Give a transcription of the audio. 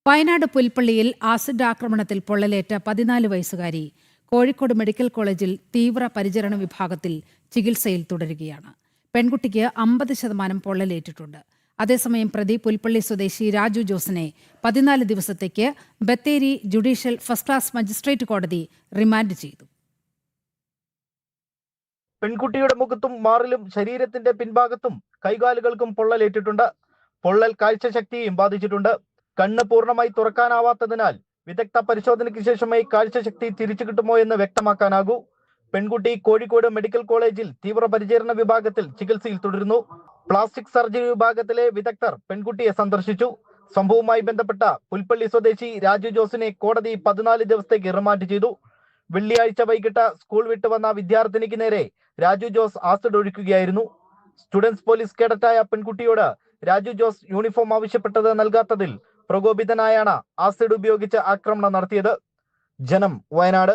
Wayanad പുൽപ്പള്ളിയിൽ acid ആക്രമണത്തിൽ പൊള്ളലേറ്റ 14 വയസ്സുകാരി കോഴിക്കോട് മെഡിക്കൽ കോളേജിൽ തീവ്രപരിചരണ വിഭാഗത്തിൽ ചികിത്സയിൽ തുടരുകയാണ്. പെൺകുട്ടിക്ക് 50% പൊള്ളലേറ്റിട്ടുണ്ട്. അതേസമയം പ്രതി പുൽപ്പള്ളി സ്വദേശി രാജു ജോസിനെ 14 ദിവസത്തേക്ക് Bathery judicial first class magistrate കോടതി റിമാൻഡ് ചെയ്തു. പെൺകുട്ടിയുടെ മുഖത്തും മാറിലും ശരീരത്തിന്റെ പിൻഭാഗത്തും കൈകാലുകൾക്കും പൊള്ളലേറ്റിട്ടുണ്ട്. പൊള്ളൽ കാഴ്ചശക്തിയെയും ബാധിച്ചിട്ടുണ്ട്. കണ്ണ് പൂർണ്ണമായി തുറക്കാനാവാത്തതിനാൽ വിദഗ്ധ പരിശോധനയ്ക്ക് ശേഷമായി കാഴ്ചശക്തി തിരിച്ചു കിട്ടുമോ എന്ന് വ്യക്തമാക്കാനാകൂ. പെൺകുട്ടി കോഴിക്കോട് മെഡിക്കൽ കോളേജിൽ തീവ്രപരിചരണ വിഭാഗത്തിൽ ചികിത്സയിൽ തുടരുന്നു. പ്ലാസ്റ്റിക് സർജറി വിഭാഗത്തിലെ വിദഗ്ധർ പെൺകുട്ടിയെ സന്ദർശിച്ചു. സംഭവവുമായി ബന്ധപ്പെട്ട പുൽപ്പള്ളി സ്വദേശി രാജു ജോസിനെ കോടതി 14 ദിവസത്തേക്ക് റിമാൻഡ് ചെയ്തു. വെള്ളിയാഴ്ച വൈകിട്ട് സ്കൂൾ വിട്ടു വന്ന വിദ്യാർത്ഥിനിക്ക് നേരെ രാജു ജോസ് ആസിഡ് ഒഴിക്കുകയായിരുന്നു. സ്റ്റുഡൻസ് പോലീസ് കേഡറ്റായ പെൺകുട്ടിയോട് രാജു ജോസ് യൂണിഫോം ആവശ്യപ്പെട്ടത് നൽകാത്തതിൽ പ്രകോപിതനായാണ് ആസിഡ് ഉപയോഗിച്ച് ആക്രമണം നടത്തിയത്. ജനം, വയനാട്.